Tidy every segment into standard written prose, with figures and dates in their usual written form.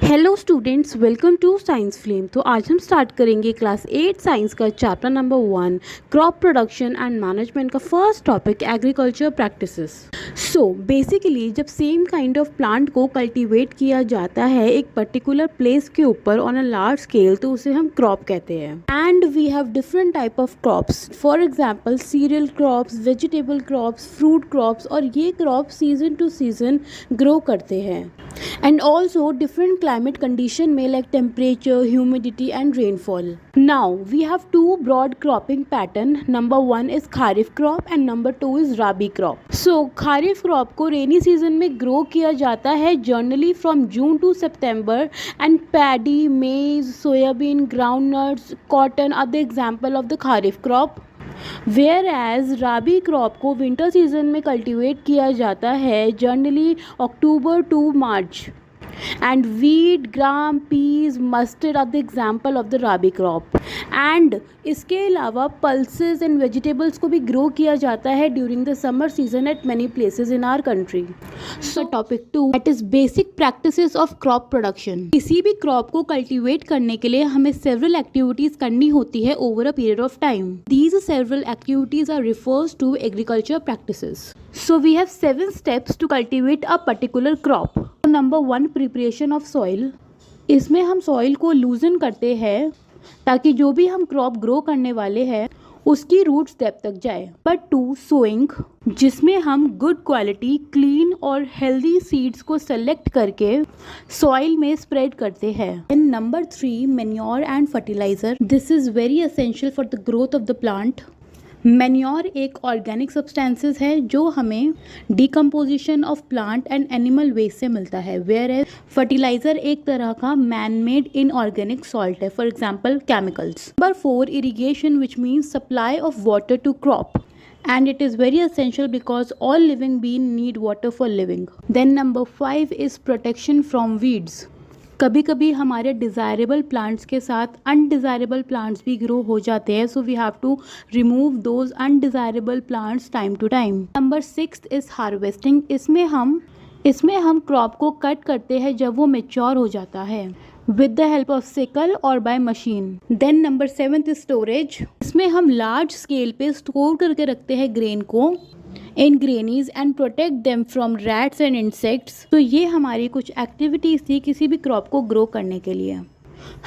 Hello students, welcome to science flame. तो आज हम स्टार्ट करेंगे क्लास 8 साइंस का chapter number 1 crop production and management का first topic agriculture practices. So basically जब सेम काइंड ऑफ प्लांट को cultivate किया जाता है एक पर्टिकुलर प्लेस के ऊपर ऑन अ लार्ज स्केल तो उसे हम क्रॉप कहते हैं। And we have different type of crops, for example cereal crops, vegetable crops, fruit crops, और ये crop season to season grow करते हैं। And also different climate condition में like temperature, humidity and rainfall. Now we have two broad cropping pattern. Number 1 is kharif crop and number 2 is rabi crop. So kharif crop को rainy season में grow किया जाता है generally from June to September, and paddy, maize, soybean, groundnuts, cotton are the example of the kharif crop. Whereas rabi crop को winter season में cultivate किया जाता है generally October to March, and wheat, gram, peas, mustard are the example of the rabi crop. And इसके अलावा pulses and vegetables को भी grow किया जाता है during the summer season at many places in our country. So topic 2 that is basic practices of crop production. किसी भी crop को कल्टीवेट करने के लिए हमें सेवरल एक्टिविटीज करनी होती है over a period of time. These several activities are refers to agriculture practices. So we have 7 steps to cultivate a particular crop. Number 1, preparation of soil. इसमें हम सॉइल को लूजन करते हैं ताकि जो भी हम क्रॉप ग्रो करने वाले हैं उसकी रूट्स डेप्थ तक जाए। नंबर 2, सोइंग, जिसमें हम गुड क्वालिटी, क्लीन और हेल्दी सीड्स को सेलेक्ट करके सॉइल में स्प्रेड करते हैं। And number 3, manure and fertiliser. This is very essential for the growth of the plant. Manure एक ऑर्गेनिक सब्सटेंसेस है जो हमें decomposition of plant and animal waste से मिलता है, वेयर एज फर्टिलाइजर एक तरह का मैन मेड इनऑर्गेनिक सॉल्ट है, for example chemicals. Number 4, irrigation, which means supply of water to crop, and it is very essential because all living beings need water for living. Then number 5 is protection from weeds. कभी कभी हमारे desirable plants के साथ undesirable plants भी grow हो जाते हैं, so we have to remove those undesirable plants time to time. Number 6 is harvesting. इसमें हम क्रॉप को कट करते हैं जब वो मेच्योर हो जाता है with the help of sickle और by machine. Then number 7 is storage. इसमें हम लार्ज स्केल पे स्टोर करके रखते हैं ग्रेन को in granaries and protect them from rats and insects. तो ये हमारी कुछ एक्टिविटीज़ थी किसी भी क्रॉप को ग्रो करने के लिए।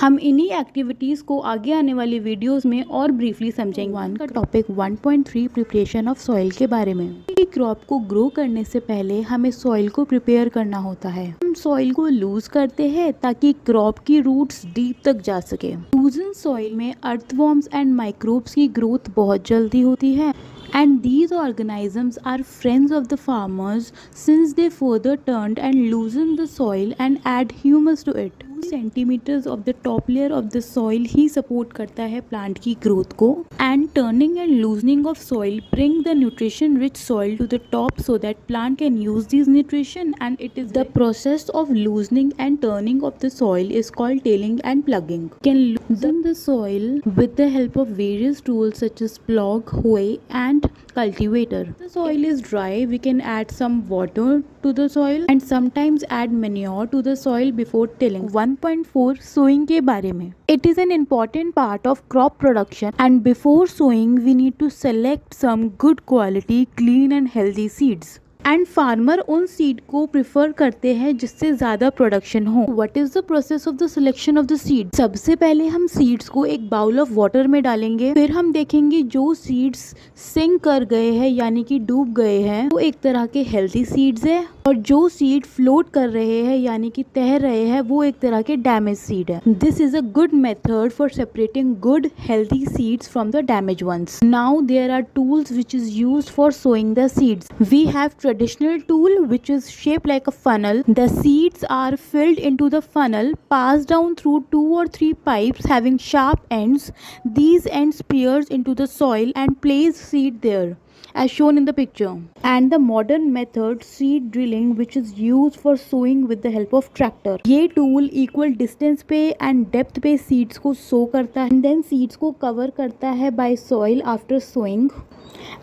हम इन्हीं एक्टिविटीज़ को आगे आने वाली वीडियोस में और ब्रीफली समझेंगे। 1 का टॉपिक 1.3 प्रिपरेशन ऑफ सॉइल के बारे में। क्रॉप को ग्रो करने से पहले हमें सॉइल को प्रिपेयर करना होता है। हम सॉइल को लूज करते हैं ताकि क्रॉप की रूट्स डीप तक जा सके। लूजन सॉइल में अर्थवॉर्म्स एंड माइक्रोब्स की ग्रोथ बहुत जल्दी होती है, and these organisms are friends of the farmers since they further turned and loosened the soil and add humus to it. 2 centimeters of the top layer of the soil he support करता है plant की growth को, and turning and loosening of soil bring the nutrition rich soil to the top so that plant can use these nutrition, and it is the process of loosening and turning of the soil is called tilling and plugging. Can loosen the soil with the help of various tools such as plug, hoe and cultivator. If the soil is dry, we can add some water to the soil and sometimes add manure to the soil before tilling. 1.4 sowing के बारे में। It is an important part of crop production, and before sowing we need to select some good quality, clean and healthy seeds. And farmer उन seed को prefer करते हैं जिससे ज़्यादा production हो। What is the process of the selection of the seed? सबसे पहले हम सीड्स को एक बाउल ऑफ वाटर में डालेंगे, फिर हम देखेंगे जो सीड्स सिंक कर गए हैं यानी कि डूब गए हैं वो एक तरह के हेल्थी सीड्स है, और जो सीड फ्लोट कर रहे हैं यानी कि तैर रहे हैं वो एक तरह के डैमेज सीड है। This is a good method for separating good healthy seeds from the damage ones. Now there are tools which is used for sowing the seeds. We have traditional tool which is shaped like a funnel. The seeds are filled into the funnel, passed down through 2 or 3 pipes having sharp ends. These ends pierce into the soil and place seed there as shown in the picture. And the modern method seed drilling which is used for sowing with the help of tractor. ये tool equal distance पे and depth पे seeds को sow करता है and then seeds को cover करता है by soil after sowing.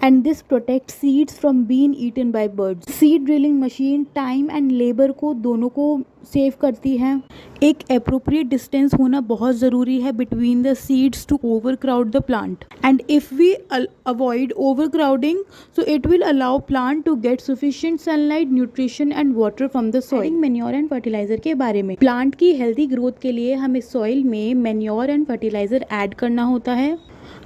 and this protects seeds from being eaten by birds. Seed drilling machine time and labor को दोनों को सेव करती है। एक अप्रोप्रिएट डिस्टेंस होना बहुत ज़रूरी है between the seeds to overcrowd the plant, and if we avoid overcrowding so it will allow plant to get sufficient sunlight, nutrition and water from the soil. Manure and fertiliser के बारे में, plant की healthy growth के लिए हमें soil में manure and fertiliser add करना होता है।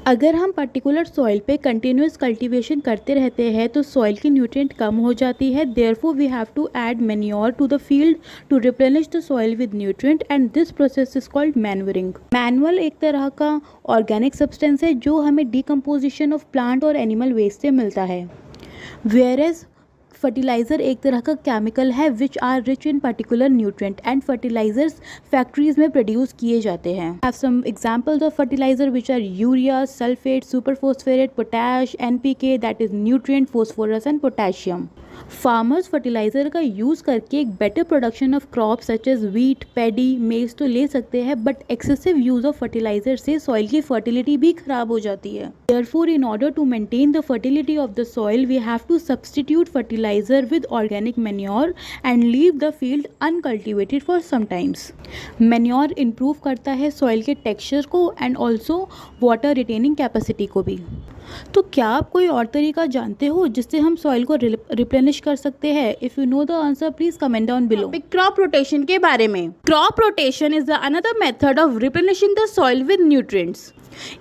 अगर हम पर्टिकुलर सॉइल पे कंटिन्यूस कल्टीवेशन करते रहते हैं तो सॉइल की न्यूट्रिएंट कम हो जाती है। Therefore we have to add manure to the field to replenish the soil with nutrient, and this process is called manuring. मैनुअल एक तरह का ऑर्गेनिक सब्सटेंस है जो हमें डिकम्पोजिशन ऑफ प्लांट और एनिमल वेस्ट से मिलता है, वेयरएज फर्टिलाइज़र एक तरह का केमिकल है which are rich in particular nutrient, and fertilisers factories में प्रोड्यूस किए जाते हैं। Have some examples of fertiliser which are urea, sulphate, super phosphate, potash, NPK that is nutrient, phosphorus and potassium. Farmers fertiliser का use करके एक better production of crop such as wheat, paddy, maize तो ले सकते हैं, but excessive use of fertiliser से soil की fertility भी खराब हो जाती है। Therefore in order to maintain the fertility of the soil we have to substitute fertiliser with organic manure and leave the field uncultivated for some times. Manure improve करता है soil के texture को and also water retaining capacity को भी। तो क्या आप कोई और तरीका जानते हो जिससे हम सॉइल को रिप्लेनिश कर सकते हैं? If you know the answer please comment down below. Crop rotation के बारे में, crop rotation is the another method of replenishing the soil with nutrients.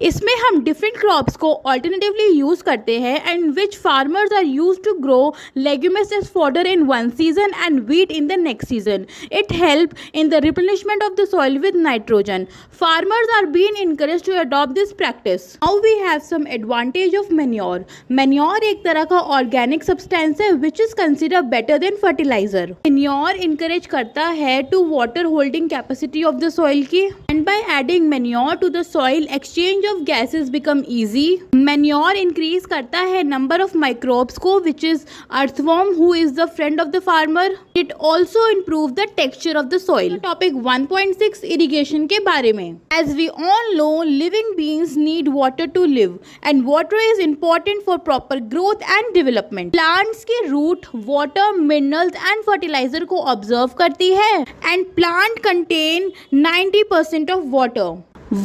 इसमें हम डिफरेंट क्रॉप्स को ऑल्टरनेटिवली यूज करते हैं and which farmers are use to grow leguminous fodder in one season and wheat in the next season. It helps in the replenishment of the soil with nitrogen. Farmers are being encouraged to adopt this practice. Now we have some advantage of manure. Manure एक तरह का organic substance है which is considered better than fertilizer. Manure encourage करता है to water holding capacity of the soil की, and by adding manure to the soil exchange of gases become easy. Manure increase करता है number of microbes को which is earthworm who is the friend of the farmer. It also improve the texture of the soil. Topic 1.6 irrigation के बारे में, as we all know living beings need water to live and water is important for proper growth and development. Plants की root water, minerals and fertilizer को observe करती है and plant contain 90% of water.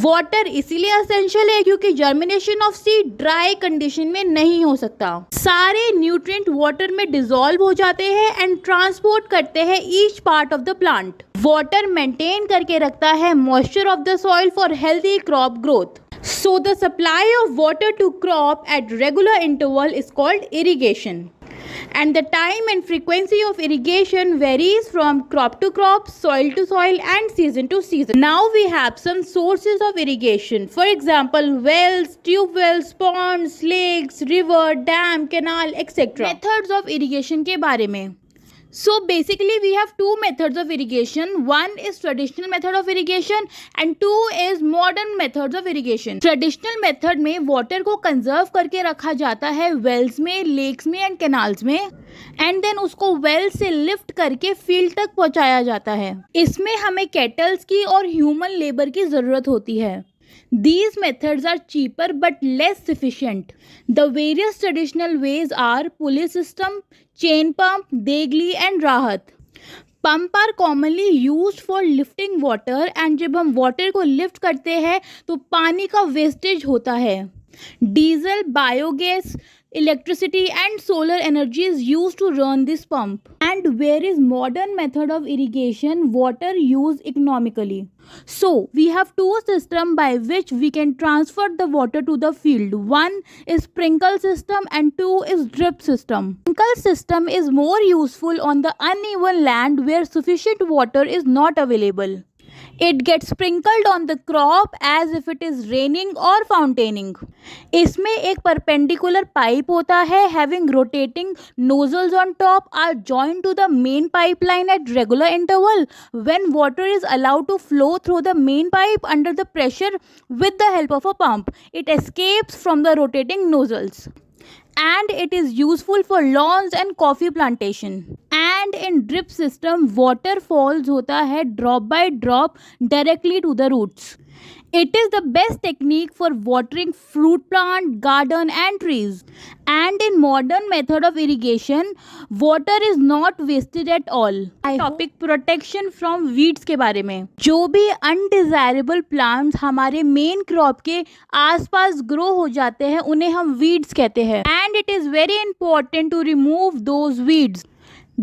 Water इसीलिए essential है क्योंकि germination of seed dry condition में नहीं हो सकता। सारे न्यूट्रिएंट वाटर में डिसॉल्व हो जाते हैं एंड ट्रांसपोर्ट करते हैं each part of the plant. Water maintain करके रखता है moisture of the soil for healthy crop growth. So the supply of water to crop at regular interval is called irrigation. And the time and frequency of irrigation varies from crop to crop, soil to soil and season to season. Now we have some sources of irrigation. For example, wells, tube wells, ponds, lakes, river, dam, canal, etc. Methods of irrigation के बारे में. So basically we have two methods of irrigation. One is traditional method of irrigation and two is modern methods of irrigation. Traditional method में water को conserve करके रखा जाता है wells में, lakes में and canals में, and then उसको well से lift करके field तक पहुंचाया जाता है। इसमें हमें kettles की और human labor की ज़रूरत होती है। These methods are cheaper but less efficient. The various traditional ways are pulley system, chain pump, degli and rahat. Pump are commonly used for lifting water and जब हम water को lift करते हैं तो पानी का wastage होता है। Diesel, biogas, electricity and solar energy is used to run this pump. And where is modern method of irrigation, water used economically. So we have two systems by which we can transfer the water to the field. One is sprinkle system and two is drip system. Sprinkle system is more useful on the uneven land where sufficient water is not available. It gets sprinkled on the crop as if it is raining or fountaining. इसमें एक perpendicular pipe होता है having rotating nozzles on top are joined to the main pipeline at regular interval. When water is allowed to flow through the main pipe under the pressure with the help of a pump, it escapes from the rotating nozzles. And it is useful for lawns and coffee plantation. And in drip system water falls होता है drop by drop directly to the roots. It is the best technique for watering fruit plant, garden and trees. And in modern method of irrigation, water is not wasted at all. Topic protection from weeds के बारे में. जो भी undesirable plants हमारे main crop के आसपास grow हो जाते हैं उन्हें हम weeds कहते हैं. And it is very important to remove those weeds.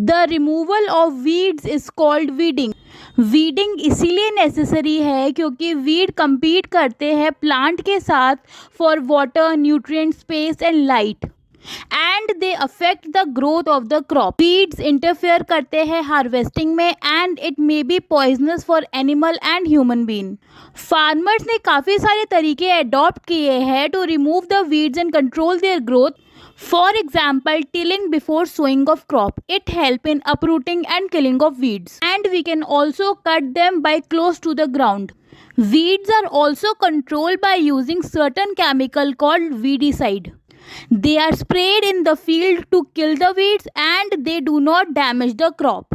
The removal of weeds is called weeding. Weeding इसीलिए नेसेसरी है क्योंकि वीड compete करते हैं प्लांट के साथ for water, nutrient, space and light and they affect the growth of the crop. Weeds interfere करते हैं harvesting में and it may be poisonous for animal and human being. Farmers ने काफ़ी सारे तरीके अडॉप्ट किए हैं to remove the weeds and control their growth. For example, tilling before sowing of crop. It helps in uprooting and killing of weeds. And we can also cut them by close to the ground. Weeds are also controlled by using certain chemical called weedicide. They are sprayed in the field to kill the weeds and they do not damage the crop.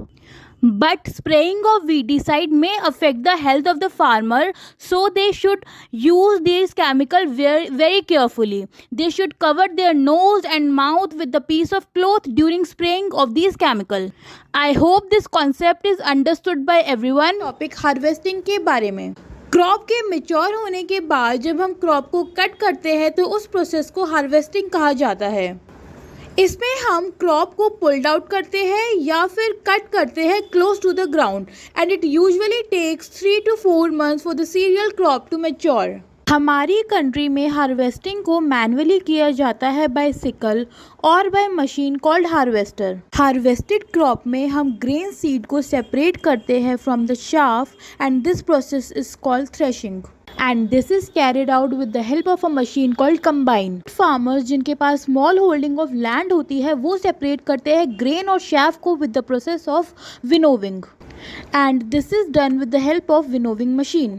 But spraying of weedicide may affect the health of the farmer, so they should use these chemicals very, very carefully. They should cover their nose and mouth with a piece of cloth during spraying of these chemicals. I hope this concept is understood by everyone. Topic harvesting के बारे में. Crop के mature होने के बाद जब हम crop को कट करते हैं तो उस प्रोसेस को हार्वेस्टिंग कहा जाता है. इसमें हम क्रॉप को पुल्ड आउट करते हैं या फिर कट करते हैं close to the ground and it usually takes 3 to 4 months for the cereal crop to mature. हमारी कंट्री में हार्वेस्टिंग को मैनुअली किया जाता है बाय सिकल और by machine called harvester. Harvested crop में हम ग्रेन सीड को सेपरेट करते हैं from the chaff and this process is called threshing. And this is carried out with the help of a machine called combine. Farmers जिनके पास small holding of land होती है वो separate करते हैं grain और chaff को with the process of winnowing. And this is done with the help of winnowing machine.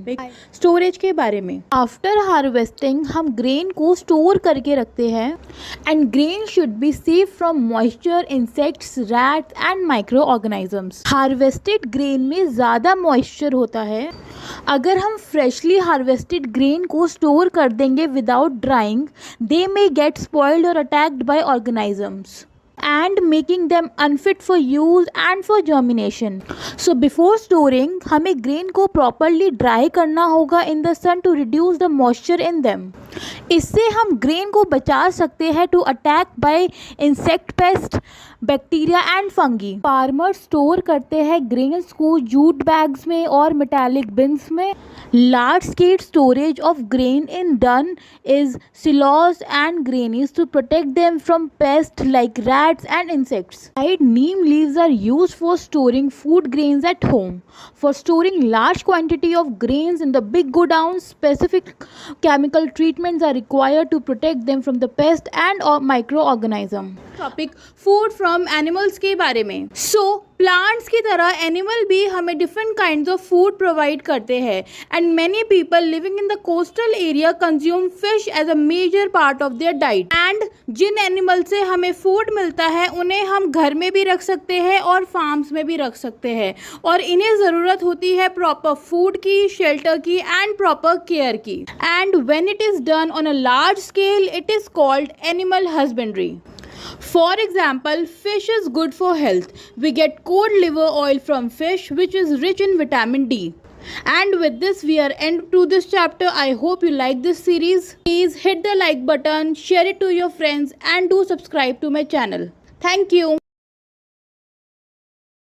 Storage के बारे में. आफ्टर हार्वेस्टिंग हम ग्रेन को स्टोर करके रखते हैं and grain should be safe from moisture, insects, rats and micro organisms. Harvested grain में ज़्यादा मॉइस्चर होता है. अगर हम फ्रेशली हार्वेस्टेड ग्रेन को स्टोर कर देंगे विदाउट ड्राइंग, दे मे गेट स्पॉइल्ड और attacked by organisms and making them unfit for use and for germination. So before storing हमें grain को properly dry करना होगा in the sun to reduce the moisture in them. इससे हम grain को बचा सकते हैं to attack by insect pest, bacteria and fungi. Farmers store करते हैं ग्रेन्स को जूट बैग्स में और मेटालिक बिन्स में. Large scale storage of grain in done is silos and granaries to protect them from pest like rats and insects. Dried neem leaves are used for storing food grains at home. For storing large quantity of grains in the big godowns, specific chemical treatments are required to protect them from the pest and microorganism. Topic food from animals के बारे में. So plants की तरह animal भी हमें different kinds of food provide करते हैं and many people living in the coastal area consume fish as a major part of their diet. And जिन एनिमल से हमें फूड मिलता है उन्हें हम घर में भी रख सकते हैं और फार्म्स में भी रख सकते हैं और इन्हें ज़रूरत होती है प्रॉपर फूड की, शेल्टर की एंड प्रॉपर केयर की. And when it is done on a large scale it is called animal husbandry. For example, fish is good for health. We get cod liver oil from fish which is rich in vitamin D. And with this we are end to this chapter. I hope you like this series. Please hit the like button, share it to your friends and do subscribe to my channel. Thank you.